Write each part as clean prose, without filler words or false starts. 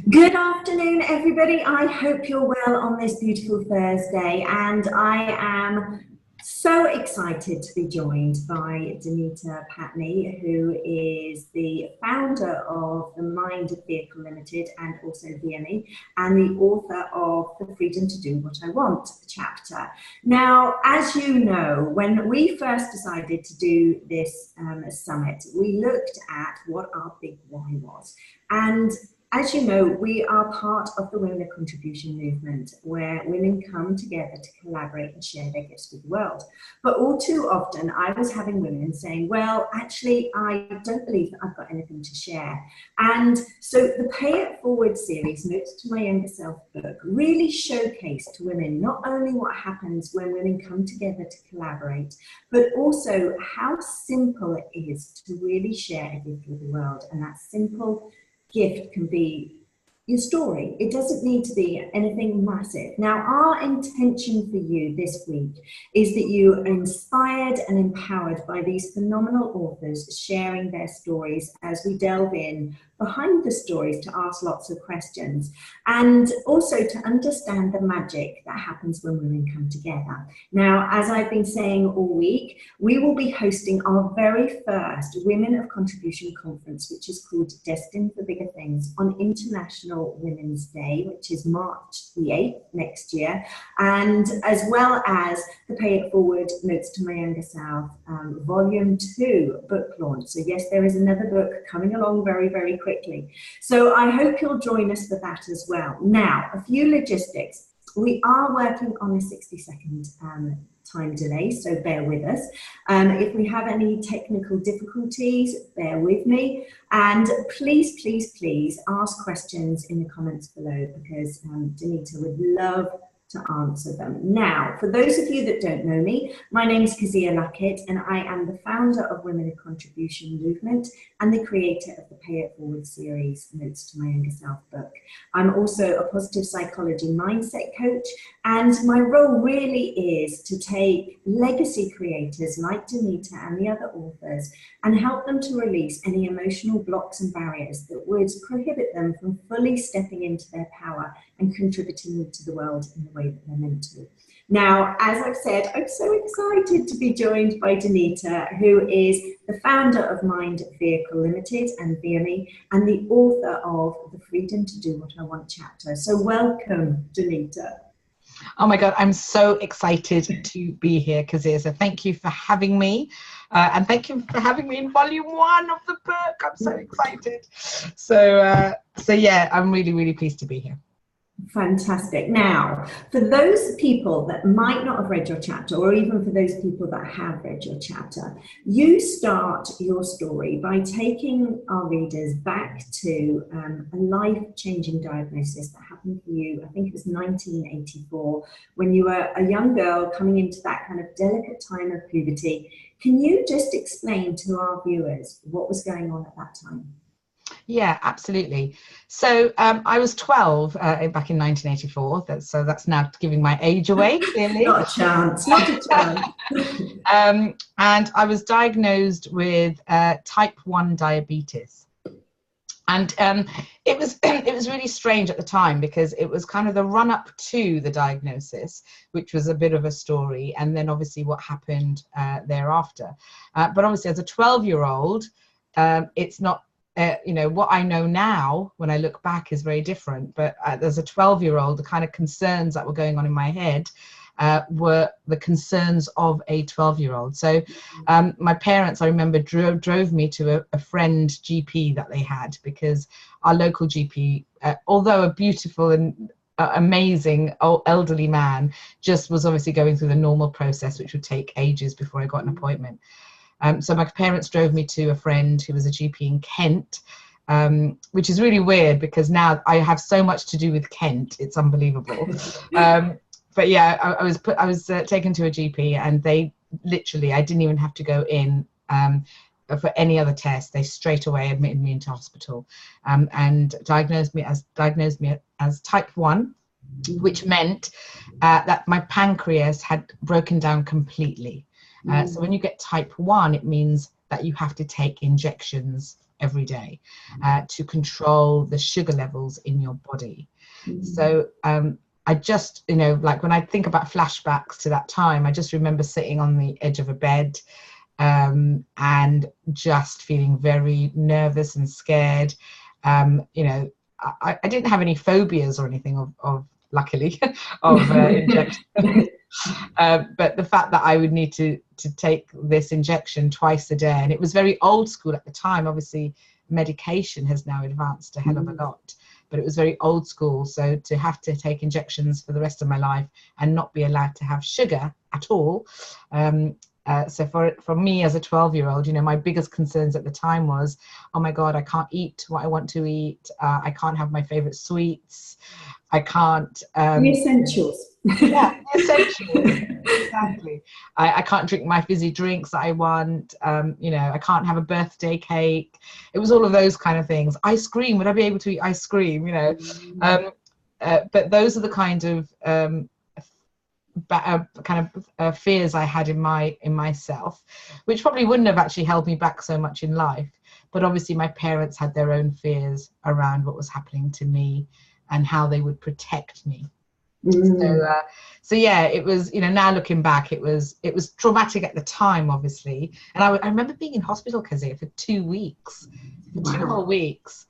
Good afternoon, everybody. I hope you're well on this beautiful Thursday, and I am so excited to be joined by Deenita Pattni, who is the founder of the Mind Vehicle Limited and also VME, and the author of The Freedom to Do What I Want chapter. Now, as you know, when we first decided to do this summit, we looked at what our big why was. And as you know, we are part of the Women of Contribution movement, where women come together to collaborate and share their gifts with the world. But all too often, I was having women saying, well, actually, I don't believe that I've got anything to share. And so the Pay It Forward series, Notes to My Younger Self book, really showcased to women not only what happens when women come together to collaborate, but also how simple it is to really share a gift with the world. And that simple gift can be your story. It doesn't need to be anything massive. Now, our intention for you this week is that you are inspired and empowered by these phenomenal authors sharing their stories as we delve in behind the stories to ask lots of questions and also to understand the magic that happens when women come together. Now, as I've been saying all week, we will be hosting our very first Women of Contribution conference, which is called Destined for Bigger Things, on International Women's Day, which is March the 8th next year, and as well as the Pay It Forward Notes to My Younger Self Volume 2 book launch. So yes, there is another book coming along very, very quickly. So I hope you'll join us for that as well. Now, a few logistics. We are working on a 60-second time delay, so bear with us. If we have any technical difficulties, bear with me. And please, please, please ask questions in the comments below, because Deenita would love to answer them. Now, for those of you that don't know me, my name is Kezia Luckett, and I am the founder of Women of Contribution movement and the creator of the Pay It Forward series, Notes to My Younger Self book. I'm also a positive psychology mindset coach, and my role really is to take legacy creators like Deenita and the other authors and help them to release any emotional blocks and barriers that would prohibit them from fully stepping into their power and contributing to the world in the way that they're meant to. Now, as I've said, I'm so excited to be joined by Deenita, who is the founder of Mind Vehicle Limited and VME, and the author of The Freedom to Do What I Want chapter. So welcome, Deenita. Oh my God, I'm so excited to be here, Kezia. So thank you for having me. And thank you for having me in volume 1 of the book. I'm so excited. So yeah, I'm really, really pleased to be here. Fantastic. Now, for those people that might not have read your chapter, or even for those people that have read your chapter, you start your story by taking our readers back to a life-changing diagnosis that happened for you. I think it was 1984, when you were a young girl coming into that kind of delicate time of puberty. Can you just explain to our viewers what was going on at that time? Yeah, absolutely. So I was 12 back in 1984. That's now giving my age away, clearly. Not a chance, not a chance. And I was diagnosed with type 1 diabetes. And it was really strange at the time, because it was kind of the run up to the diagnosis, which was a bit of a story, and then obviously what happened thereafter. But obviously as a 12-year-old, it's not, you know, what I know now when I look back is very different. But as a 12-year-old, the kind of concerns that were going on in my head were the concerns of a 12-year-old. So my parents, I remember, drove me to a friend GP that they had, because our local GP, although a beautiful and amazing old elderly man, just was obviously going through the normal process, which would take ages before I got an appointment. So my parents drove me to a friend who was a GP in Kent, which is really weird, because now I have so much to do with Kent. It's unbelievable. But yeah, I was taken to a GP, and they literally, I didn't even have to go in for any other test. They straight away admitted me into hospital, and diagnosed me as type 1, which meant that my pancreas had broken down completely. So when you get type 1, it means that you have to take injections every day to control the sugar levels in your body. So I just, like when I think about flashbacks to that time, I just remember sitting on the edge of a bed and just feeling very nervous and scared. I didn't have any phobias or anything of luckily, of injections. But the fact that I would need to take this injection twice a day, and it was very old school at the time. Obviously, medication has now advanced a hell of a lot, but it was very old school. So to have to take injections for the rest of my life and not be allowed to have sugar at all. So for me as a 12-year-old, my biggest concerns at the time was, oh my God, I can't eat what I want to eat. I can't have my favorite sweets. I can't. The essentials. Yeah, the essentials. Exactly. I can't drink my fizzy drinks that I want. I can't have a birthday cake. It was all of those kind of things. Ice cream. Would I be able to eat ice cream? But those are the kind of fears I had in myself, which probably wouldn't have actually held me back so much in life. But obviously, my parents had their own fears around what was happening to me and how they would protect me. So yeah, it was, now looking back, it was traumatic at the time, obviously. And I remember being in hospital, Kezia, for 2 weeks, for 2 whole weeks.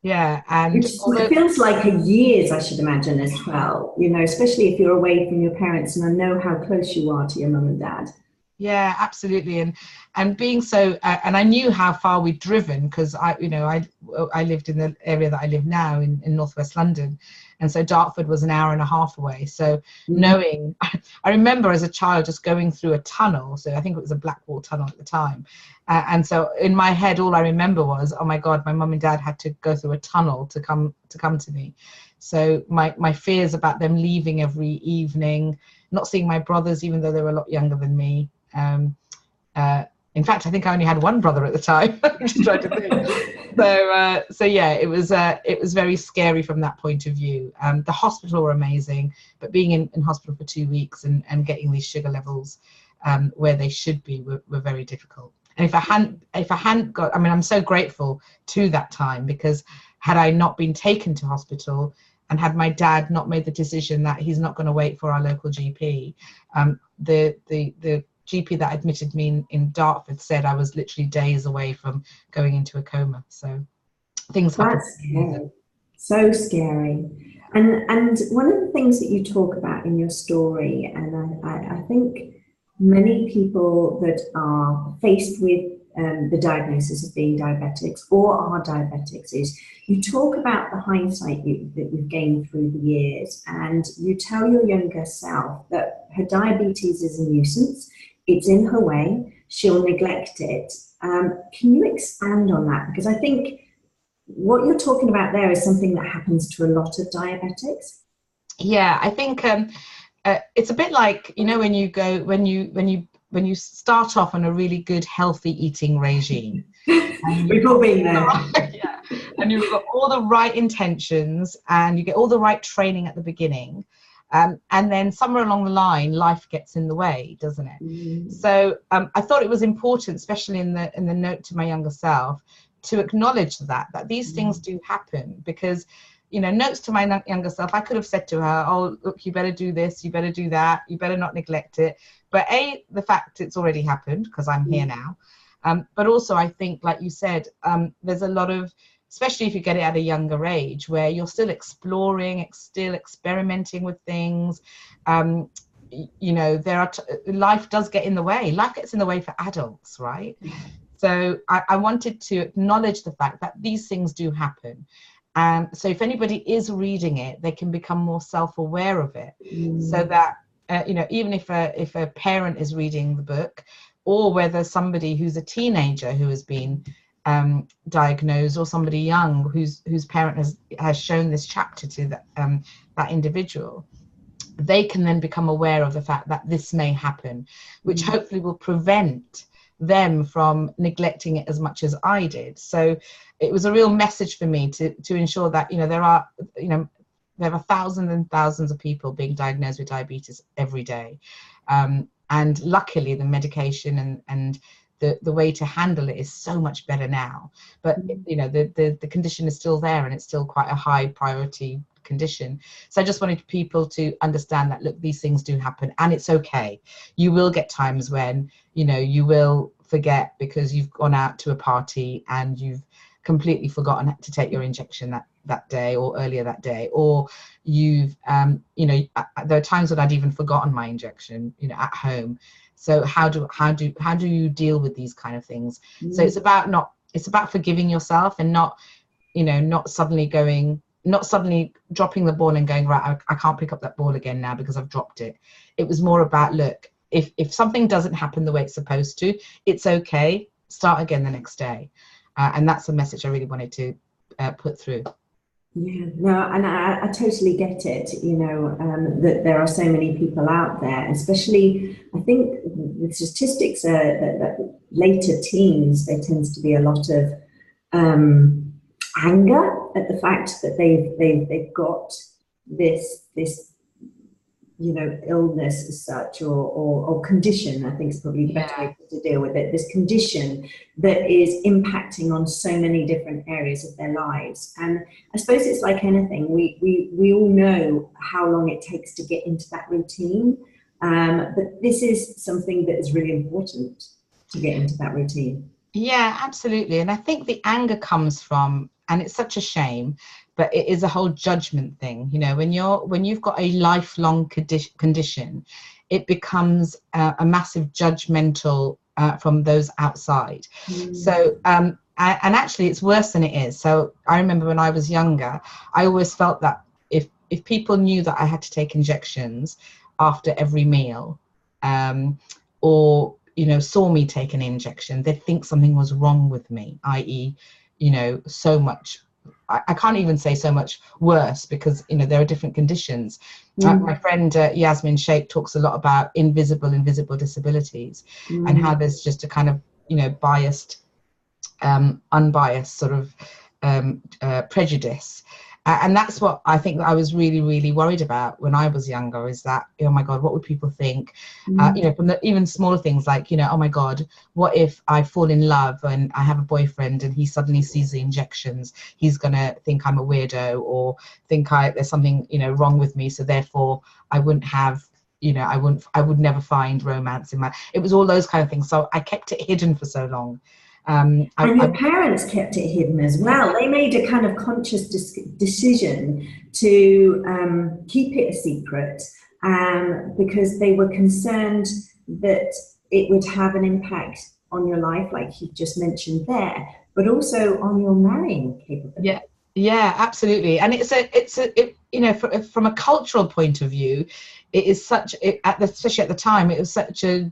Yeah, and it feels like a years, I should imagine, as well. Especially if you're away from your parents, and I know how close you are to your mum and dad. Yeah, absolutely, and being so, and I knew how far we'd driven because I lived in the area that I live now in northwest London, and so Dartford was an hour and a half away. So knowing, I remember as a child just going through a tunnel. So I think it was a Blackwall tunnel at the time, and so in my head, all I remember was, oh my God, my mum and dad had to go through a tunnel to come to me. So my fears about them leaving every evening, not seeing my brothers, even though they were a lot younger than me. In fact, I think I only had one brother at the time. I'm just trying to think. So yeah, it was very scary from that point of view. The hospital were amazing, but being in hospital for 2 weeks and getting these sugar levels where they should be were very difficult. And if I hadn't got, I'm so grateful to that time, because had I not been taken to hospital and had my dad not made the decision that he's not going to wait for our local GP, the GP that admitted me in Dartford said I was literally days away from going into a coma. So things happen. That's scary. So scary. And one of the things that you talk about in your story, and I think many people that are faced with the diagnosis of being diabetics or are diabetics, is you talk about the hindsight that you've gained through the years, and you tell your younger self that her diabetes is a nuisance. It's in her way. She'll neglect it. Can you expand on that? Because I think what you're talking about there is something that happens to a lot of diabetics. Yeah, I think it's a bit like, when you start off on a really good healthy eating regime. We've all been there. Yeah, and you've got all the right intentions and you get all the right training at the beginning. And then somewhere along the line, life gets in the way, doesn't it? So I thought it was important, especially in the note to my younger self, to acknowledge that these things do happen. Because, notes to my younger self, I could have said to her, oh, look, you better do this, you better do that, you better not neglect it. But the fact it's already happened, because I'm here now. But also, I think, like you said, there's a lot of, especially if you get it at a younger age, where you're still exploring, still experimenting with things. Life does get in the way. Life gets in the way for adults, right? So I wanted to acknowledge the fact that these things do happen. So if anybody is reading it, they can become more self-aware of it, so that, even if a parent is reading the book, or whether somebody who's a teenager who has been diagnosed, or somebody young whose parent has shown this chapter to that individual, they can then become aware of the fact that this may happen, which hopefully will prevent them from neglecting it as much as I did. So it was a real message for me to ensure that there are thousands and thousands of people being diagnosed with diabetes every day, and luckily the medication and the way to handle it is so much better now. But you know, the condition is still there, and it's still quite a high priority condition. So I just wanted people to understand that, look, these things do happen, and it's okay. You will get times when, you know, you will forget because you've gone out to a party and you've completely forgotten to take your injection that day or earlier that day, or you've you know, there are times when I'd even forgotten my injection, you know, at home. So how do you deal with these kind of things? So it's about forgiving yourself, and not, you know, not suddenly dropping the ball and going, right, I can't pick up that ball again now because I've dropped it. It was more about, look, if something doesn't happen the way it's supposed to, it's okay, start again the next day. And that's the message I really wanted to put through. Yeah, no, and I totally get it, you know, that there are so many people out there, especially, I think the statistics are that later teens, there tends to be a lot of anger at the fact that they've got this you know, illness as such, or condition, I think is probably the better way to deal with it, this condition that is impacting on so many different areas of their lives. And I suppose it's like anything, we all know how long it takes to get into that routine, but this is something that is really important, to get into that routine. Yeah, absolutely. And I think the anger comes from, and it's such a shame, but it is a whole judgment thing. You know, when you've got a lifelong condition, it becomes a massive judgmental from those outside. So and actually it's worse than it is. So I remember when I was younger, I always felt that if people knew that I had to take injections after every meal, or, you know, saw me take an injection, they'd think something was wrong with me, i.e., you know, so much, I can't even say so much worse, because, you know, there are different conditions. My friend Yasmin Sheikh talks a lot about invisible disabilities, and how there's just a kind of, you know, biased, unbiased sort of prejudice. And that's what I think that I was really, really worried about when I was younger, is that, oh my God, what would people think? You know, from the even smaller things like, you know, oh my God, what if I fall in love and I have a boyfriend and he suddenly sees the injections? He's going to think I'm a weirdo, or think there's something, you know, wrong with me. So therefore I wouldn't have, you know, I would never find romance in it was all those kind of things. So I kept it hidden for so long. And your parents kept it hidden as well. They made a kind of conscious decision to keep it a secret, because they were concerned that it would have an impact on your life, like you just mentioned there, but also on your marrying capability. Yeah, absolutely. And it's you know, from a cultural point of view, it is such, especially at the time, it was such a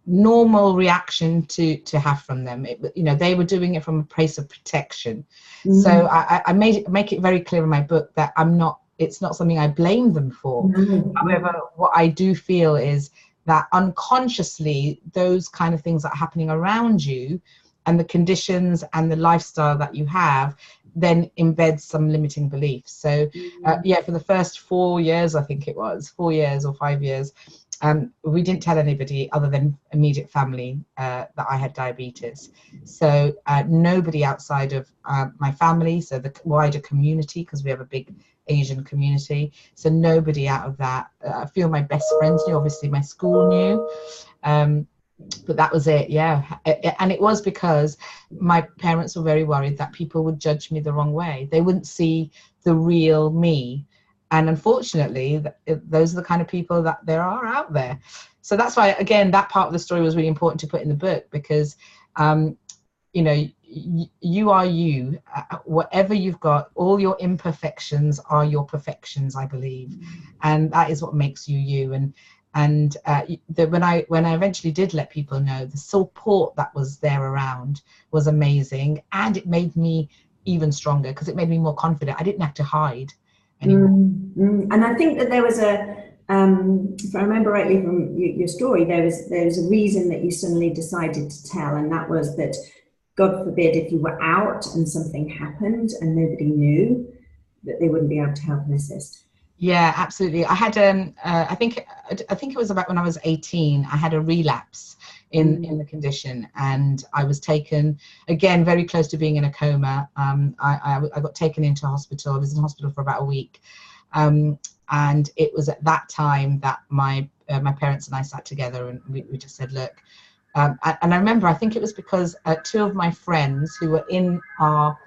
normal reaction to have from them. You know, they were doing it from a place of protection. So I make it very clear in my book that it's not something I blame them for. However, what I do feel is that unconsciously, those kind of things that are happening around you, and the conditions and the lifestyle that you have, then embeds some limiting beliefs. So yeah, for the first 4 years, I think it was 4 years or 5 years, we didn't tell anybody other than immediate family that I had diabetes. So nobody outside of my family, so the wider community, because we have a big Asian community, so nobody out of that. A few of my best friends knew, obviously my school knew, but that was it. Yeah. And it was because my parents were very worried that people would judge me the wrong way. They wouldn't see the real me. And unfortunately, those are the kind of people that there are out there. So that's why, again, that part of the story was really important to put in the book, because, you know, you are you. Whatever you've got, all your imperfections are your perfections, I believe. And that is what makes you you. And when I eventually did let people know, the support that was there around was amazing. And it made me even stronger, because it made me more confident. I didn't have to hide anymore. And I think that there was if I remember rightly from your story, there was a reason that you suddenly decided to tell, and that was that, God forbid, if you were out and something happened and nobody knew, that they wouldn't be able to help and assist. Yeah, absolutely. I had I think it was about when I was 18. I had a relapse in the condition, and I was taken again very close to being in a coma. I got taken into hospital. I was in hospital for about a week, and it was at that time that my parents and I sat together, and we just said, look. And I remember, I think it was because two of my friends who were in our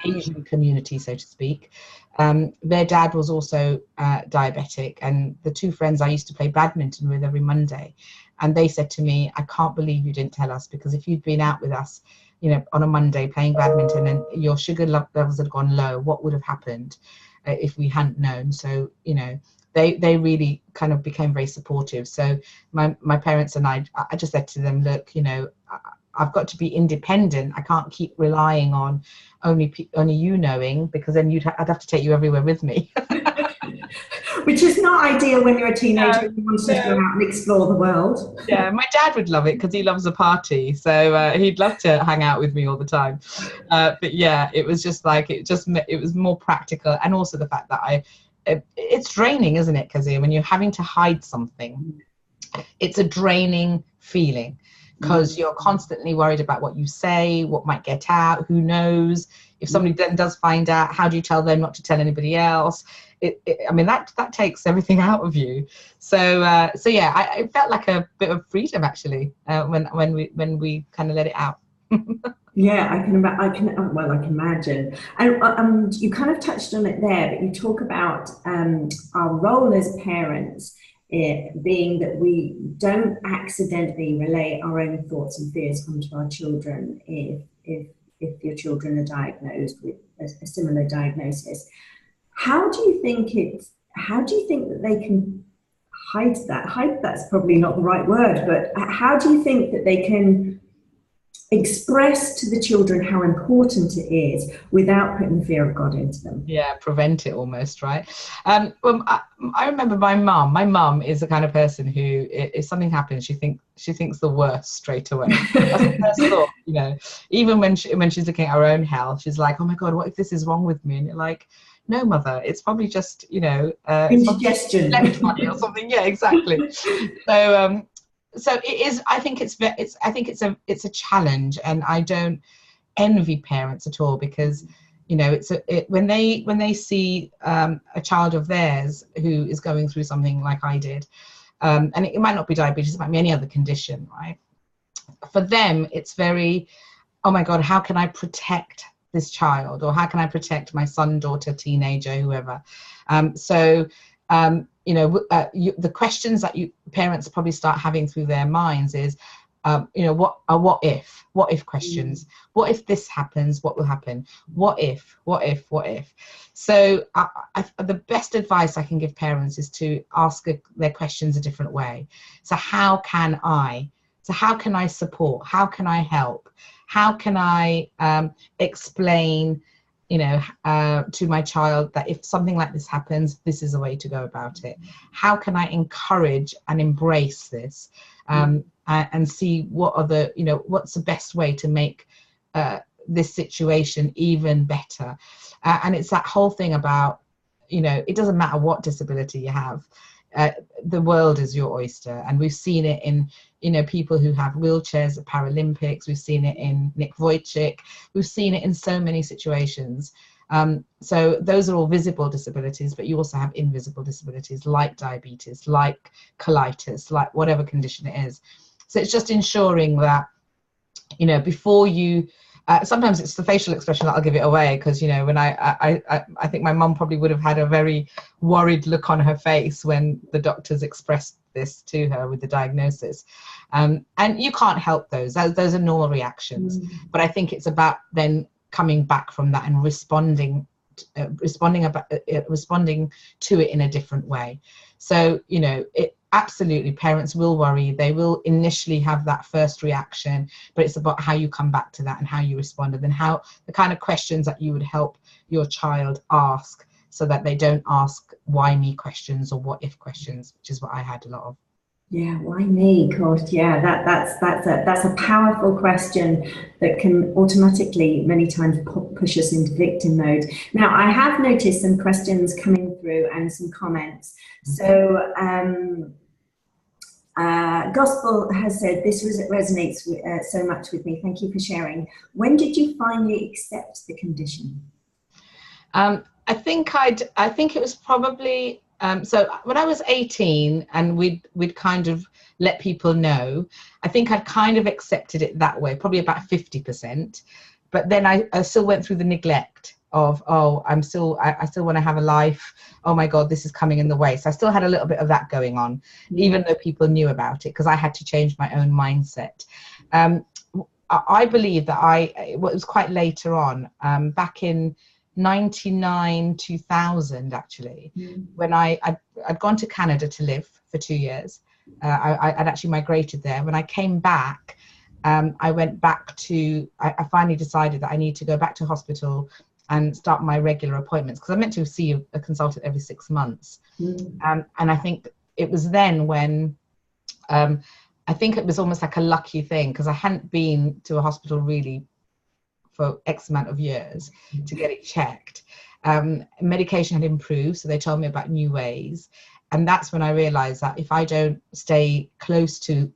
Asian community, so to speak. Their dad was also diabetic, and the two friends I used to play badminton with every Monday, and they said to me, I can't believe you didn't tell us, because if you'd been out with us, you know, on a Monday playing badminton and your sugar levels had gone low, what would have happened if we hadn't known? So, you know, they really kind of became very supportive. So my parents and I just said to them, look, you know, I've got to be independent. I can't keep relying on only you knowing, because then I'd have to take you everywhere with me. Which is not ideal when you're a teenager and you want to go out and explore the world. Yeah, my dad would love it because he loves a party, so he'd love to hang out with me all the time. But yeah, it was just like it was more practical, and also the fact that it's draining, isn't it, Kazia, when you're having to hide something. It's a draining feeling, because you're constantly worried about what you say, what might get out, who knows. If somebody then does find out, how do you tell them not to tell anybody else? I mean, that takes everything out of you. So yeah, it felt like a bit of freedom, actually, when we kind of let it out. Yeah, I can imagine. And you kind of touched on it there, but you talk about our role as parents, being that we don't accidentally relay our own thoughts and fears onto our children if your children are diagnosed with a similar diagnosis. How do you think that they can hide that? Hide, that's probably not the right word, but how do you think that they can express to the children how important it is without putting the fear of God into them? Yeah, prevent it almost, right? Well, I remember my mum. My mum is the kind of person who, if something happens, she thinks the worst straight away. That's the first thought, you know. Even when she's looking at her own health, she's like, "Oh my God, what if this is wrong with me?" And you're like, "No, mother, it's probably just, you know, indigestion, left funny or something." Yeah, exactly. So it is. I think it's a challenge, and I don't envy parents at all, because, you know, when they see a child of theirs who is going through something like I did, and it might not be diabetes, it might be any other condition, right? For them, it's very, oh my God, how can I protect this child, or how can I protect my son, daughter, teenager, whoever? You know, the questions that parents probably start having through their minds is, you know, what if questions. What if this happens? What will happen? What if? So the best advice I can give parents is to ask their questions a different way. So how can I support? How can I help? How can I explain, you know, to my child that if something like this happens, this is the way to go about it? How can I encourage and embrace this, and see what's the best way to make this situation even better? And it's that whole thing about, you know, it doesn't matter what disability you have. The world is your oyster, and we've seen it in, you know, people who have wheelchairs at Paralympics. We've seen it in Nick Vujicic. We've seen it in so many situations. So those are all visible disabilities, but you also have invisible disabilities like diabetes, like colitis, like whatever condition it is. So it's just ensuring that, you know, before you. Sometimes it's the facial expression that'll give it away, because, you know, when I think my mum probably would have had a very worried look on her face when the doctors expressed this to her with the diagnosis, and you can't help those are normal reactions. But I think it's about then coming back from that and responding to it in a different way. So, you know, absolutely, parents will worry. They will initially have that first reaction, but it's about how you come back to that and how you respond, and then how the kind of questions that you would help your child ask, so that they don't ask why me questions or what if questions, which is what I had a lot of. Yeah, why me? God, yeah, that's a powerful question that can automatically many times push us into victim mode. Now, I have noticed some questions coming through and some comments. So Gospel has said, this resonates so much with me. Thank you for sharing. When did you finally accept the condition? I think it was probably, so when I was 18 and we'd kind of let people know, I think I'd kind of accepted it that way, probably about 50%. But then I still went through the neglect of, oh, I still want to have a life. Oh my God, this is coming in the way. So I still had a little bit of that going on, even though people knew about it, because I had to change my own mindset. I believe that it was quite later on, back in 99, 2000 actually, when I'd gone to Canada to live for 2 years. I'd actually migrated there. When I came back, I went back to, I finally decided that I need to go back to hospital and start my regular appointments, because I meant to see a consultant every 6 months. And I think it was then when, I think it was almost like a lucky thing, because I hadn't been to a hospital really for X amount of years to get it checked. Medication had improved, so they told me about new ways. And that's when I realized that if I don't stay close to,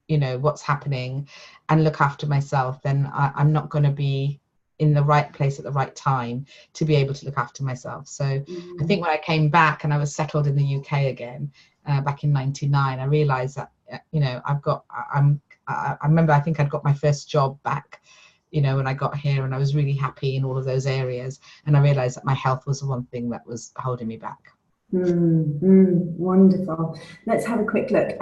you know, what's happening and look after myself, then I'm not going to be in the right place at the right time to be able to look after myself. So I think when I came back and I was settled in the UK again, back in 99, I realized that, you know, I remember, I think I'd got my first job back, you know, when I got here, and I was really happy in all of those areas. And I realized that my health was the one thing that was holding me back. Wonderful. Let's have a quick look.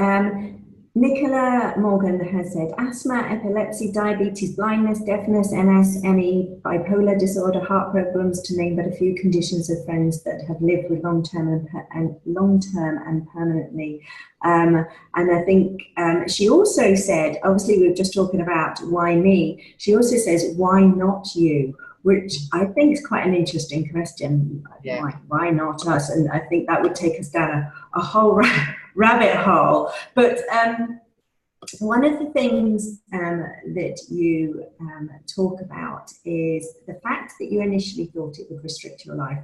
Nicola Morgan has said, asthma, epilepsy, diabetes, blindness, deafness, MS, ME, bipolar disorder, heart problems, to name but a few conditions of friends that have lived with long-term and permanently. And I think she also said, obviously we were just talking about why me, she also says, why not you? Which I think is quite an interesting question. Yeah. Why not us? And I think that would take us down a whole rabbit hole. But one of the things that you talk about is the fact that you initially thought it would restrict your life,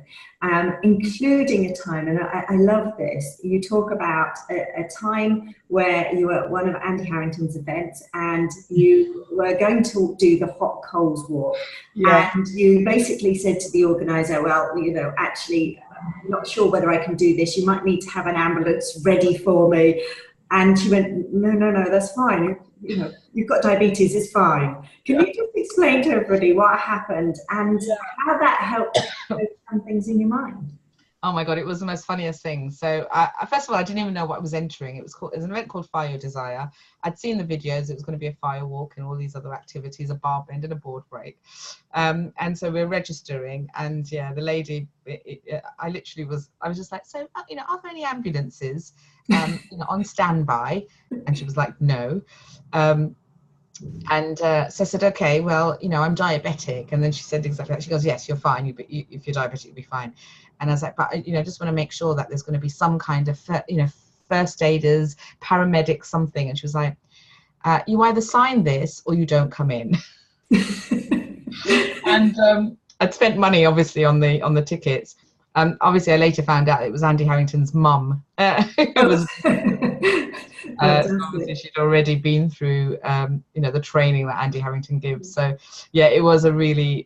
including a time, and I love this, you talk about a time where you were at one of Andy Harrington's events and you were going to do the hot coals walk. Yeah. And you basically said to the organizer, well, you know, actually, I'm not sure whether I can do this. You might need to have an ambulance ready for me. And she went, no, that's fine. You know, you've got diabetes, it's fine. Can you just explain to everybody what happened and how that helped some things in your mind? Oh my God, it was the most funniest thing. So first of all, I didn't even know what I was entering. It was an event called Fire Your Desire. I'd seen the videos. It was going to be a fire walk and all these other activities, a bar bend and a board break. And so we're registering, and yeah, the lady, I was just like, so, you know, are there any ambulances, you know, on standby? And she was like, no. So I said, okay, well, you know, I'm diabetic. And then she said exactly that. She goes, yes, you're fine. If you're diabetic, you'll be fine. And I was like, but, you know, I just want to make sure that there's going to be some kind of, you know, first aiders, paramedics, something. And she was like, you either sign this or you don't come in. And I'd spent money, obviously, on the tickets. Obviously, I later found out it was Andy Harrington's mum. So obviously she'd already been through, you know, the training that Andy Harrington gives. So yeah, it was a really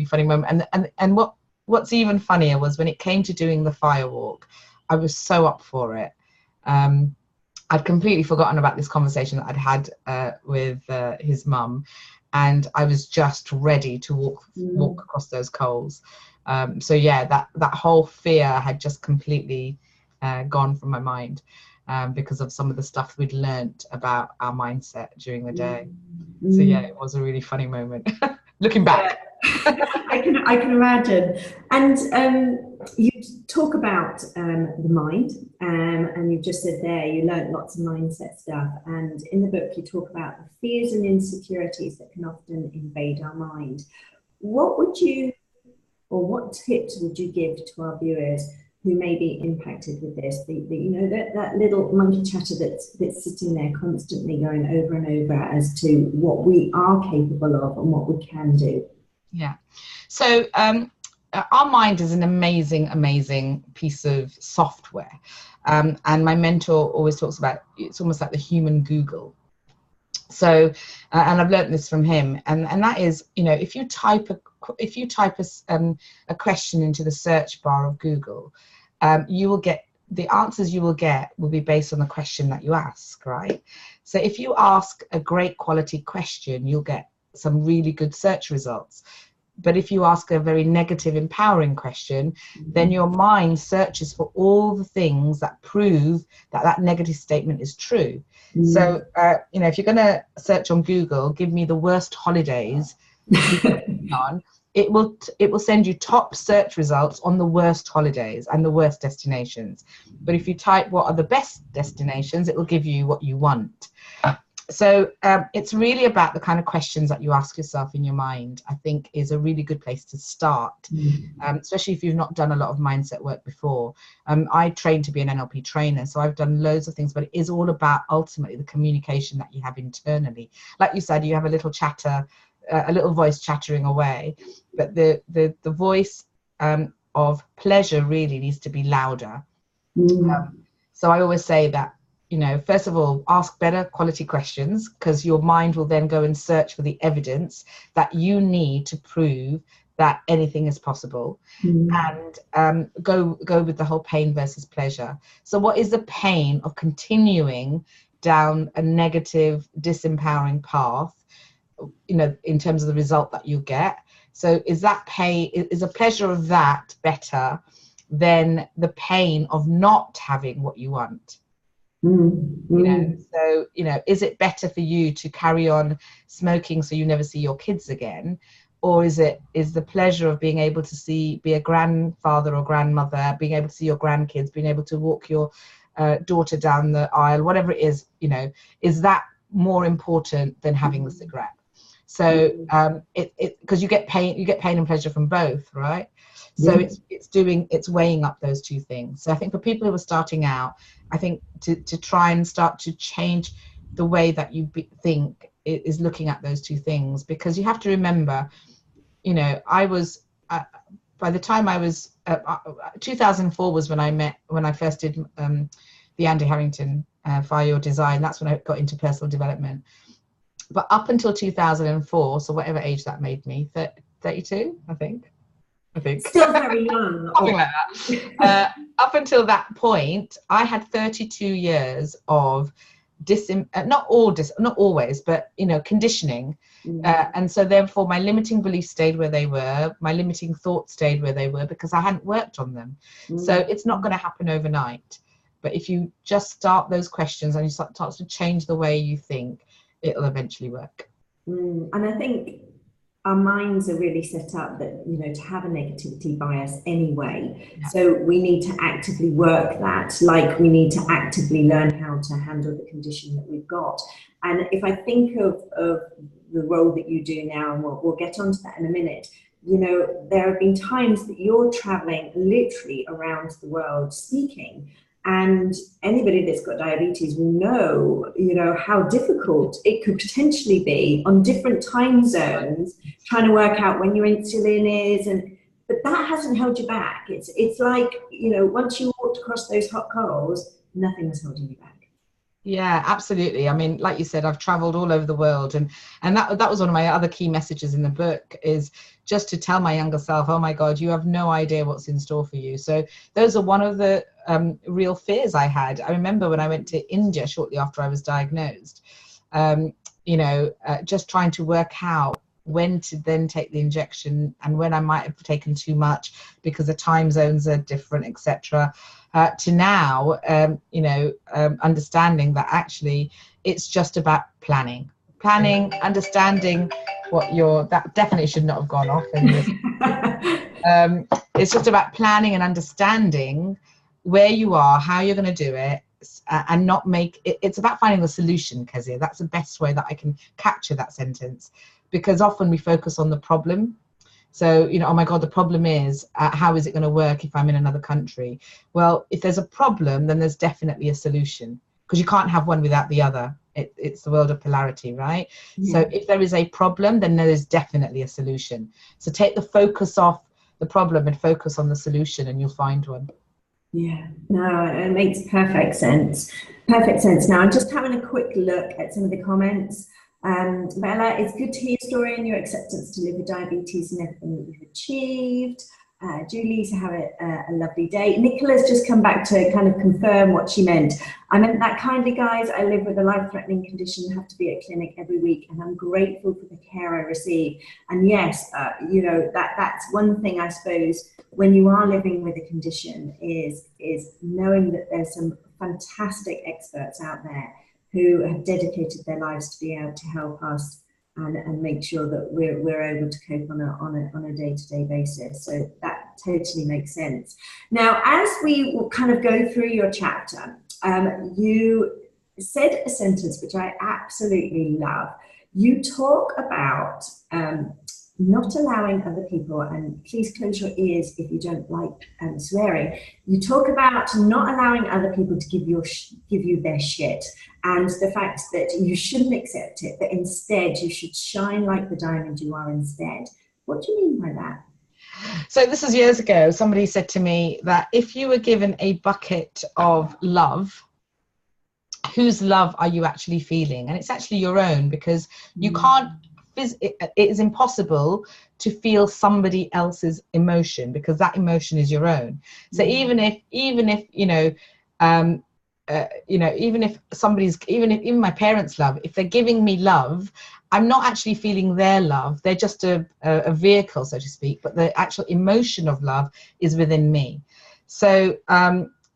funny moment. And what's even funnier was when it came to doing the fire walk, I was so up for it. I'd completely forgotten about this conversation that I'd had with his mum, and I was just ready to walk across those coals. So yeah, that whole fear had just completely gone from my mind, because of some of the stuff we'd learnt about our mindset during the day. So yeah, it was a really funny moment. Looking back. I can imagine. And you talk about the mind, and you've just said there you learnt lots of mindset stuff, and in the book you talk about the fears and insecurities that can often invade our mind. What tips would you give to our viewers who may be impacted with this? You know, that little monkey chatter that's sitting there constantly going over and over as to what we are capable of and what we can do. Yeah. So our mind is an amazing piece of software. And my mentor always talks about, it's almost like the human Google. So, and I've learned this from him, and that is, you know, if you type a question into the search bar of Google, you will get, the answers you will get will be based on the question that you ask, right? So if you ask a great quality question, you'll get some really good search results. But if you ask a very negative, empowering question, then your mind searches for all the things that prove that that negative statement is true. So, you know, if you're going to search on Google, give me the worst holidays on, it will send you top search results on the worst holidays and the worst destinations. But if you type what are the best destinations, it will give you what you want. So it's really about the kind of questions that you ask yourself in your mind, I think, is a really good place to start, especially if you've not done a lot of mindset work before. I trained to be an NLP trainer, so I've done loads of things, but it is all about ultimately the communication that you have internally. Like you said, you have a little chatter, a little voice chattering away, but the voice of pleasure really needs to be louder. So I always say that, you know, first of all, ask better quality questions, because your mind will then go and search for the evidence that you need to prove that anything is possible. And go with the whole pain versus pleasure. So what is the pain of continuing down a negative, disempowering path, you know, in terms of the result that you get? So is that pain, is the pleasure of that better than the pain of not having what you want? You know, so, you know, is it better for you to carry on smoking so you never see your kids again, or is the pleasure of being able to be a grandfather or grandmother, being able to see your grandkids, being able to walk your daughter down the aisle, whatever it is, you know, is that more important than having the cigarette? So because you get pain and pleasure from both, right? So it's weighing up those two things. So I think for people who are starting out, I think to try and start to change the way that you think is looking at those two things, because you have to remember, you know, I was by the time I was 2004 was when I first did the Andy Harrington Fire Your Design. That's when I got into personal development. But up until 2004, so whatever age that made me, 32, I think. Still very young. Something like that. Up until that point, I had 32 years of not always, but, you know, conditioning. And so therefore my limiting beliefs stayed where they were, my limiting thoughts stayed where they were, because I hadn't worked on them. So it's not going to happen overnight. But if you just start those questions and you start to change the way you think, it'll eventually work. And I think our minds are really set up that, you know, to have a negativity bias anyway. So we need to actively work that, like we need to actively learn how to handle the condition that we've got. And if I think of the role that you do now, and we'll get onto that in a minute, you know, there have been times that you're traveling literally around the world speaking. And anybody that's got diabetes will know, you know, how difficult it could potentially be on different time zones, trying to work out when your insulin is. But that hasn't held you back. It's like, you know, once you walked across those hot coals, nothing was holding you back. Yeah, absolutely. I mean, like you said, I've traveled all over the world, and that was one of my other key messages in the book, is just to tell my younger self, oh my God, you have no idea what's in store for you. So those are one of the real fears I had. I remember when I went to India shortly after I was diagnosed, you know, just trying to work out when to then take the injection and when I might have taken too much because the time zones are different, etc. To now, you know, understanding that actually it's just about planning, understanding what that definitely should not have gone off in this. It's just about planning and understanding where you are, how you're going to do it, and not make it. It's about finding the solution, Kezia. That's the best way that I can capture that sentence, because often we focus on the problem. So, you know, oh my God, the problem is, how is it going to work if I'm in another country? Well, if there's a problem, then there's definitely a solution, because you can't have one without the other. It's the world of polarity, right? Yeah. So if there is a problem, then there is definitely a solution. So take the focus off the problem and focus on the solution, and you'll find one. Yeah, no, it makes perfect sense. Perfect sense. Now, I'm just having a quick look at some of the comments. Bella, it's good to hear your story and your acceptance to live with diabetes and everything that you've achieved. Julie, to have a lovely day. Nicola's just come back to kind of confirm what she meant. I meant that kindly, guys. I live with a life-threatening condition, have to be at clinic every week, and I'm grateful for the care I receive. And yes, you know, that's one thing, I suppose, when you are living with a condition is knowing that there's some fantastic experts out there who have dedicated their lives to be able to help us and make sure that we're able to cope on a day-to-day basis. So that totally makes sense. Now, as we will kind of go through your chapter, you said a sentence which I absolutely love. You talk about not allowing other people, and please close your ears if you don't like swearing. You talk about not allowing other people to give you their shit, and the fact that you shouldn't accept it, but instead you should shine like the diamond you are instead. What do you mean by that? So this is years ago. Somebody said to me that if you were given a bucket of love, whose love are you actually feeling? And it's actually your own, because you can't, it is impossible to feel somebody else's emotion, because that emotion is your own. So even if even my parents' love, if they're giving me love, I'm not actually feeling their love. They're just a vehicle, so to speak, but the actual emotion of love is within me. So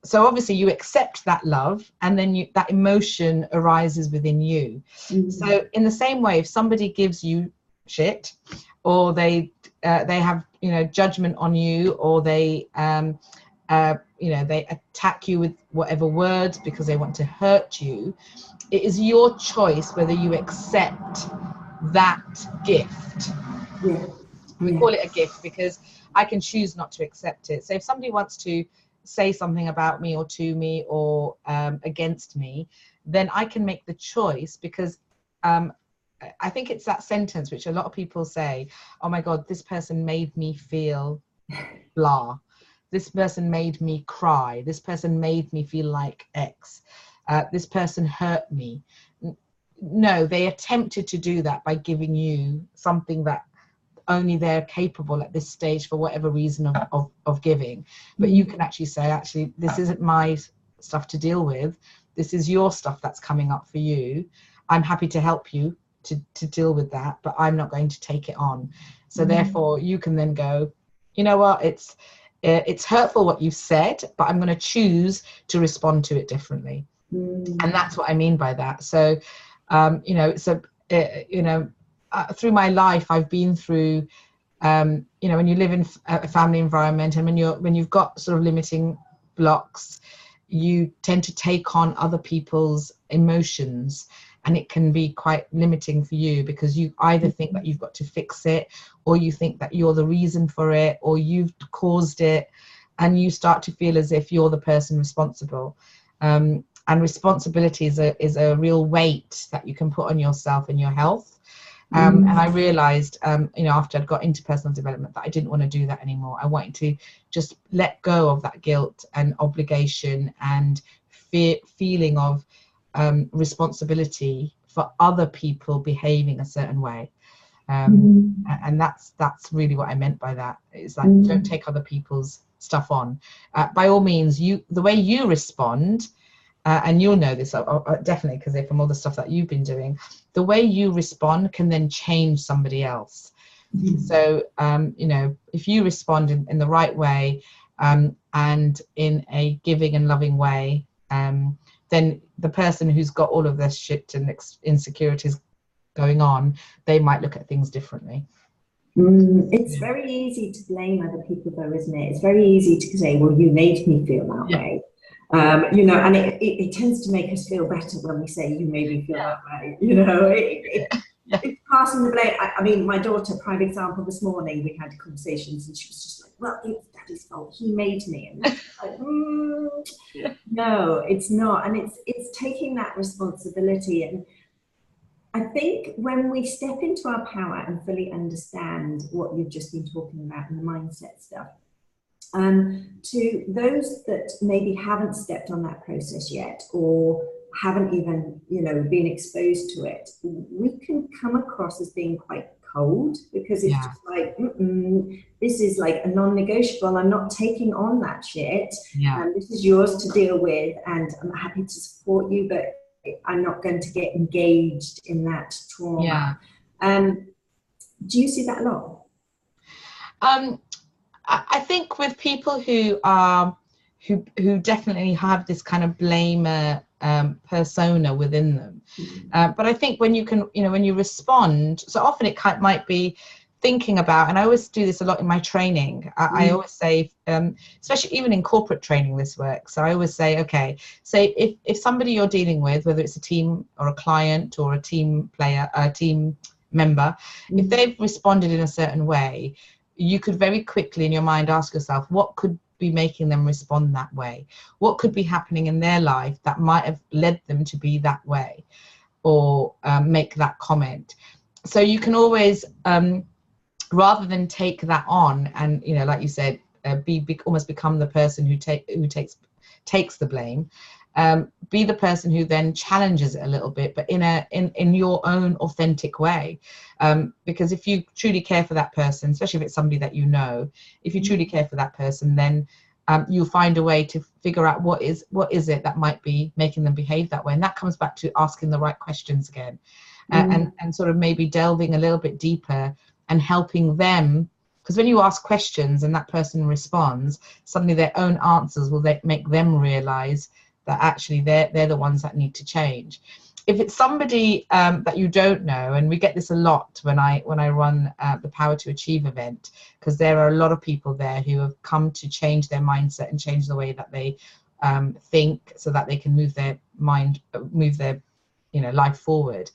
so obviously you accept that love, and then that emotion arises within you. So in the same way, if somebody gives you shit, or they have judgment on you, or they they attack you with whatever words because they want to hurt you, it is your choice whether you accept that gift. We call it a gift because I can choose not to accept it. So if somebody wants to say something about me or to me or against me, then I can make the choice, because I think it's that sentence which a lot of people say, oh my God, this person made me feel blah. This person made me cry. This person made me feel like X. This person hurt me. No, they attempted to do that by giving you something that only they're capable at this stage for whatever reason of giving. But you can actually say, actually, this isn't my stuff to deal with. This is your stuff that's coming up for you. I'm happy to help you to deal with that, but I'm not going to take it on. So therefore you can then go, you know what, it's hurtful what you've said, but I'm going to choose to respond to it differently. And that's what I mean by that. So through my life, I've been through, when you live in a family environment, and when you've got sort of limiting blocks, you tend to take on other people's emotions, and it can be quite limiting for you, because you either think that you've got to fix it, or you think that you're the reason for it, or you've caused it, and you start to feel as if you're the person responsible. And responsibility is a real weight that you can put on yourself and your health. And I realized, after I'd got into personal development, that I didn't want to do that anymore. I wanted to just let go of that guilt and obligation and feeling of responsibility for other people behaving a certain way. And that's really what I meant by that. It's like, don't take other people's stuff on. By all means, the way you respond, and you'll know this definitely, because from all the stuff that you've been doing, the way you respond can then change somebody else. So if you respond in the right way, and in a giving and loving way, then the person who's got all of this shit and insecurities going on, they might look at things differently. It's very easy to blame other people, though, isn't it? It's very easy to say, well, you made me feel that way. And it tends to make us feel better when we say, you made me feel that way. It's passing the blame. I mean, my daughter, prime example, this morning we had conversations, and she was just like, well, it's Daddy's fault, he made me. And like, no, it's not. And it's taking that responsibility. And I think when we step into our power and fully understand what you've just been talking about in the mindset stuff, to those that maybe haven't stepped on that process yet, or haven't even, been exposed to it, we can come across as being quite cold, because it's just like, this is like a non-negotiable. I'm not taking on that shit. This is yours to deal with, and I'm happy to support you, but I'm not going to get engaged in that trauma. Do you see that a lot? I think with people who definitely have this kind of blamer persona within them, but I think when you respond, so often it might be thinking about, and I always do this a lot in my training. I always say, especially even in corporate training, this works. So I always say, okay, say if somebody you're dealing with, whether it's a team or a client or a team player, a team member, if they've responded in a certain way, you could very quickly in your mind ask yourself, what could be making them respond that way? What could be happening in their life that might have led them to be that way, or make that comment? So you can always, rather than take that on and, like you said, almost become the person who takes the blame, be the person who then challenges it a little bit, but in your own authentic way. Because if you truly care for that person, especially if it's somebody that you know, if you truly care for that person, then you'll find a way to figure out what is it that might be making them behave that way. And that comes back to asking the right questions again, and sort of maybe delving a little bit deeper and helping them. Because when you ask questions and that person responds, suddenly their own answers will make them realize that actually they're the ones that need to change. If it's somebody that you don't know, and we get this a lot when I run the Power to Achieve event, because there are a lot of people there who have come to change their mindset and change the way that they think, so that they can move their life forward.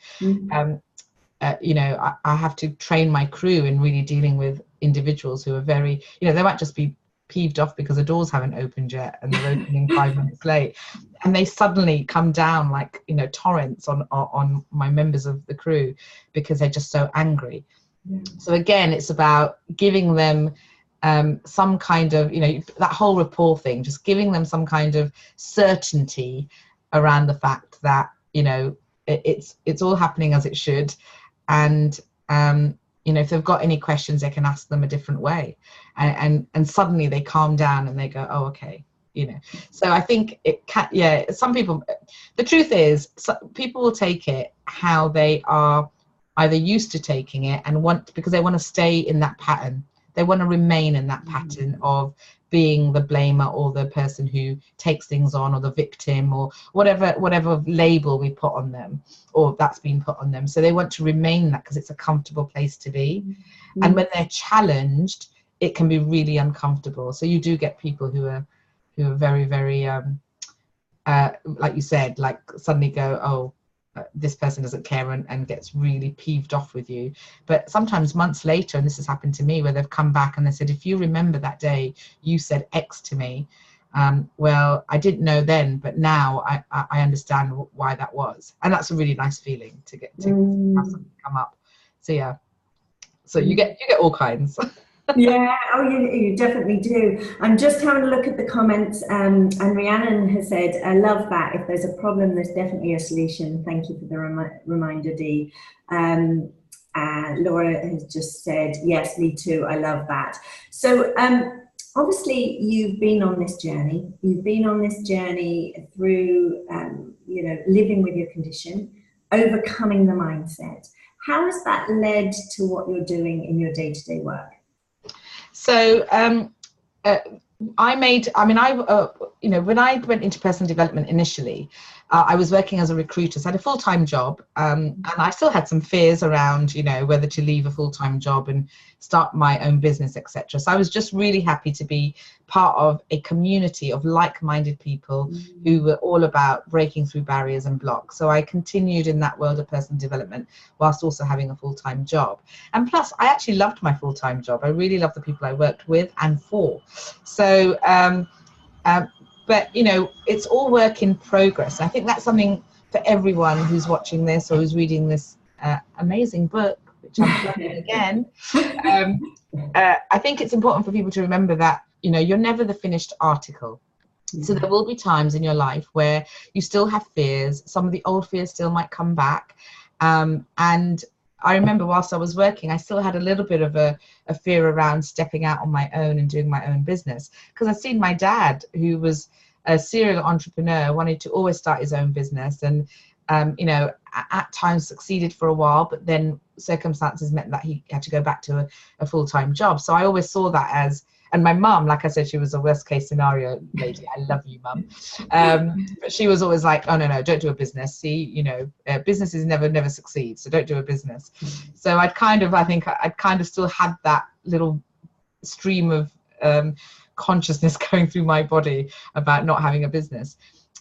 I have to train my crew in really dealing with individuals who are very, they might just be peeved off because the doors haven't opened yet and they're opening 5 minutes late, and they suddenly come down like torrents on my members of the crew because they're just so angry. So again, it's about giving them some kind of that whole rapport thing, just giving them some kind of certainty around the fact that it's all happening as it should, and if they've got any questions, they can ask them a different way, and suddenly they calm down and they go, oh, okay, So I think it can, some people, the truth is, people will take it how they are either used to taking it and because they want to stay in that pattern. They want to remain in that pattern of being the blamer, or the person who takes things on, or the victim, or whatever label we put on them, or that's been put on them. So they want to remain that because it's a comfortable place to be. And when they're challenged, it can be really uncomfortable. So you do get people who are very, very like you said, like suddenly go, oh, this person doesn't care, and gets really peeved off with you. But sometimes months later, and this has happened to me, where they've come back and they said, if you remember that day you said X to me, well, I didn't know then, but now I understand why that was. And that's a really nice feeling to get to have something come up. So yeah, so you get all kinds. Yeah, oh, you definitely do. I'm just having a look at the comments, and Rhiannon has said, I love that. If there's a problem, there's definitely a solution. Thank you for the reminder, Dee. Laura has just said, yes, me too. I love that. So obviously you've been on this journey. You've been on this journey through, living with your condition, overcoming the mindset. How has that led to what you're doing in your day-to-day work? So when I went into personal development initially, I was working as a recruiter, so I had a full-time job, and I still had some fears around, whether to leave a full-time job and start my own business, etc. So I was just really happy to be part of a community of like-minded people who were all about breaking through barriers and blocks. So I continued in that world of personal development whilst also having a full-time job. And plus, I actually loved my full-time job. I really loved the people I worked with and for. So, but it's all work in progress. I think that's something for everyone who's watching this or who's reading this amazing book, which I'm plugging again. I think it's important for people to remember that, you know, you're never the finished article. So there will be times in your life where you still have fears. Some of the old fears still might come back. And I remember whilst I was working, I still had a little bit of a fear around stepping out on my own and doing my own business, because I'd seen my dad, who was a serial entrepreneur, wanted to always start his own business, and you know, at times succeeded for a while, but then circumstances meant that he had to go back to a full-time job. So I always saw that as, and my mum, like I said, she was a worst case scenario lady. I love you, mum. But she was always like, oh, no, don't do a business. See, you know, businesses never succeed. So don't do a business. So I think I'd kind of still had that little stream of consciousness going through my body about not having a business.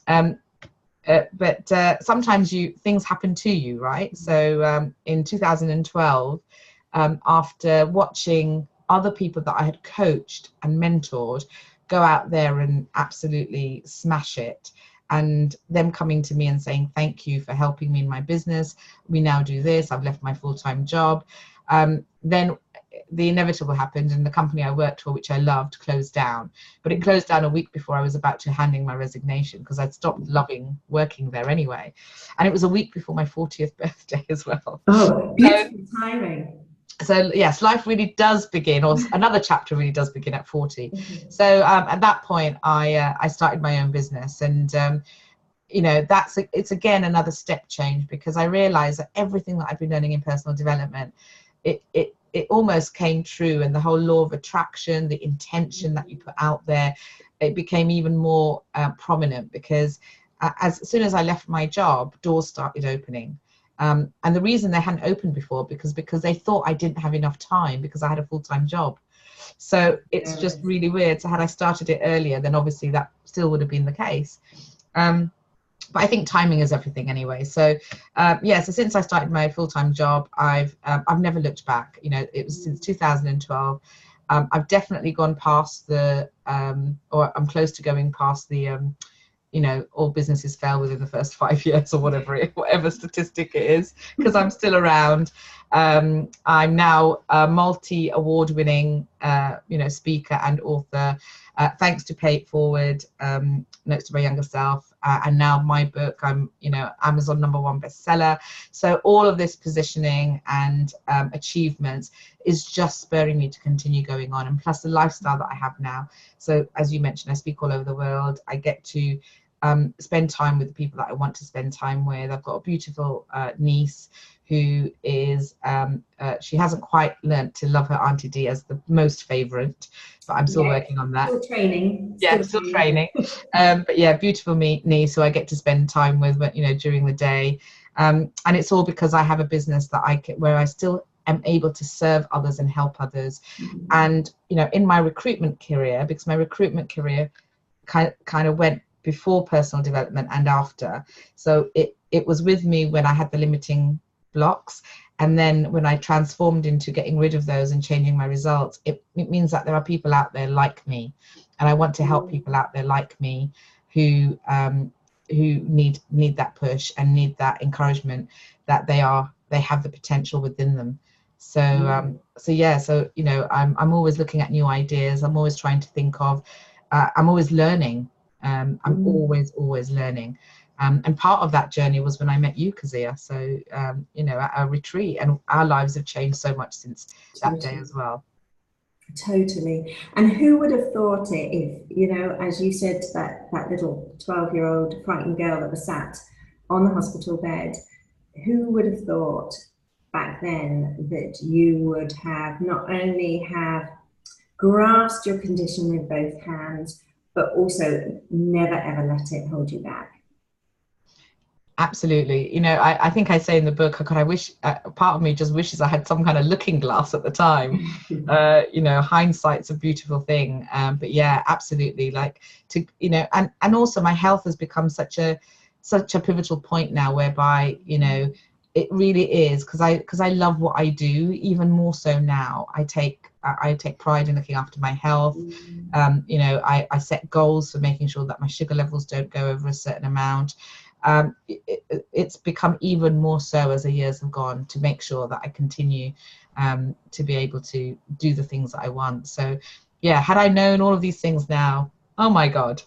But sometimes things happen to you, right? So in 2012, after watching other people that I had coached and mentored go out there and absolutely smash it, and them coming to me and saying, thank you for helping me in my business, we now do this, I've left my full-time job, then the inevitable happened, and the company I worked for, which I loved, closed down. But it closed down a week before I was about to hand in my resignation, because I'd stopped loving working there anyway. And it was a week before my 40th birthday as well. Oh, beautiful timing. So yes, life really does begin, or another chapter really does begin at 40. So at that point, I started my own business, and you know, it's again another step change, because I realized that everything that I've been learning in personal development, it almost came true, and the whole law of attraction, the intention that you put out there, it became even more prominent, because as soon as I left my job, doors started opening. And the reason they hadn't opened before, because they thought I didn't have enough time, because I had a full-time job. So it's just really weird. So had I started it earlier, then obviously that still would have been the case. But I think timing is everything anyway. So so since I started my full-time job, I've never looked back. You know, it was since 2012. I've definitely gone past or I'm close to going past the you know, all businesses fail within the first 5 years, or whatever statistic it is, because I'm still around. I'm now a multi-award-winning, you know, speaker and author, thanks to Pay It Forward, Notes to My Younger Self, and now my book. I'm, you know, Amazon #1 bestseller. So all of this positioning and achievements is just spurring me to continue going on, and plus the lifestyle that I have now. So as you mentioned, I speak all over the world. I get to spend time with the people that I want to spend time with. I've got a beautiful niece who is, she hasn't quite learnt to love her Auntie D as the most favourite, but I'm still working on that. Still training. Yeah, still training. But yeah, beautiful niece who I get to spend time with, you know, during the day. And it's all because I have a business that where I still am able to serve others and help others. And, you know, in my recruitment career, because my recruitment career kind of went before personal development and after. So it was with me when I had the limiting blocks, and then when I transformed into getting rid of those and changing my results, it means that there are people out there like me, and I want to help people out there like me who need that push and need that encouragement, that they have the potential within them. So so you know, I'm always looking at new ideas. I'm always trying to think of, I'm always learning. I'm always learning. And part of that journey was when I met you, Kezia. So, you know, at a retreat, and our lives have changed so much since that day as well. Totally. And who would have thought it if, you know, as you said, that little 12-year-old frightened girl that was sat on the hospital bed, who would have thought back then that you would have not only have grasped your condition with both hands, but also never ever let it hold you back? Absolutely. You know, I think I say in the book, I wish, part of me just wishes I had some kind of looking glass at the time. You know, hindsight's a beautiful thing. But yeah, absolutely. Like, to, you know, and also my health has become such a pivotal point now, whereby, you know, it really is, because I love what I do, even more so now. I take pride in looking after my health. You know, I set goals for making sure that my sugar levels don't go over a certain amount. it's become even more so as the years have gone, to make sure that I continue to be able to do the things that I want. So yeah, had I known all of these things now, oh my God.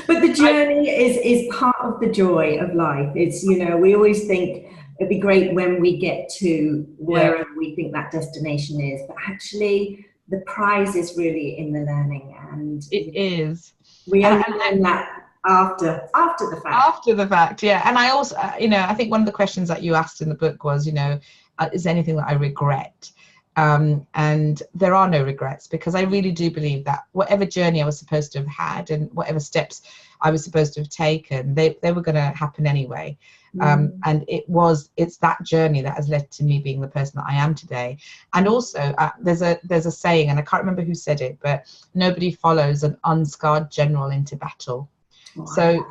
But the journey is part of the joy of life. It's, you know, we always think it'd be great when we get to wherever we think that destination is, but actually the prize is really in the learning, and it is. We only learn that after the fact. After the fact, yeah. And I also, you know, I think one of the questions that you asked in the book was, you know, is there anything that I regret? And there are no regrets, because I really do believe that whatever journey I was supposed to have had and whatever steps I was supposed to have taken, they were going to happen anyway. And it's that journey that has led to me being the person that I am today. And also there's a saying, and I can't remember who said it, but nobody follows an unscarred general into battle. So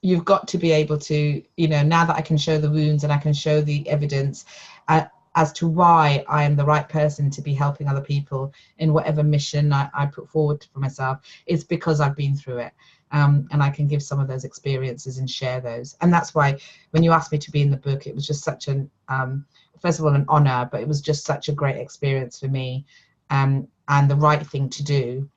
you've got to be able to, you know, now that I can show the wounds and I can show the evidence as to why I am the right person to be helping other people in whatever mission I put forward for myself, it's because I've been through it. And I can give some of those experiences and share those. And that's why when you asked me to be in the book, it was just such an, first of all, an honor, but it was just such a great experience for me, and the right thing to do,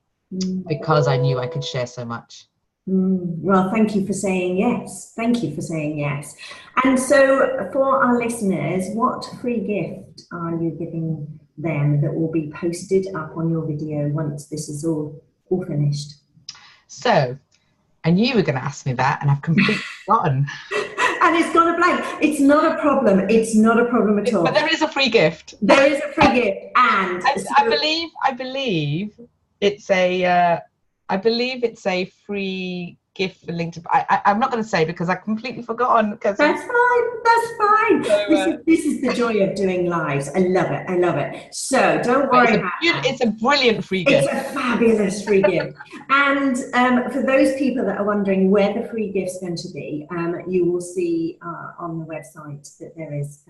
because I knew I could share so much. Well, thank you for saying yes. Thank you for saying yes. And so for our listeners, what free gift are you giving them that will be posted up on your video once this is all finished? So I knew you were going to ask me that, and I've completely forgotten. And it's gone a blank. It's not a problem. It's not a problem at all. But there is a free gift. There is a free gift, and I believe it's a. I believe it's a free gift for linked. I'm not going to say because I completely forgotten. That's fine. That's fine. So, this is the joy of doing lives. I love it. I love it. So don't worry. It's a brilliant free gift. It's a fabulous free gift. And for those people that are wondering where the free gift's going to be, you will see on the website that there is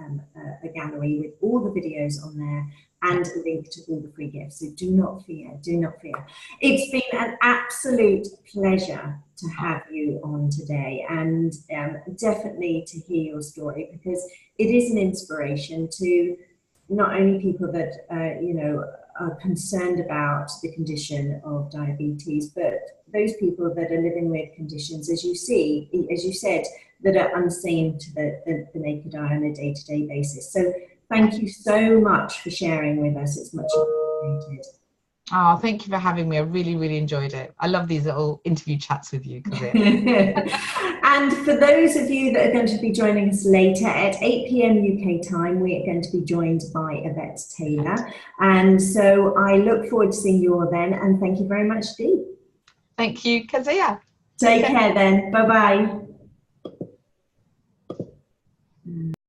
a gallery with all the videos on there, and a link to all the free gifts. So do not fear, do not fear. It's been an absolute pleasure to have you on today, and definitely to hear your story, because it is an inspiration to not only people that you know, are concerned about the condition of diabetes, but those people that are living with conditions, as you said, that are unseen to the naked eye on a day-to-day basis. So thank you so much for sharing with us. It's much appreciated. Oh, thank you for having me. I really, really enjoyed it. I love these little interview chats with you. And for those of you that are going to be joining us later at 8 p.m. UK time, we are going to be joined by Yvette Taylor. And so I look forward to seeing you all then. And thank you very much, Dee. Thank you, Kazia. Take care then. Bye-bye.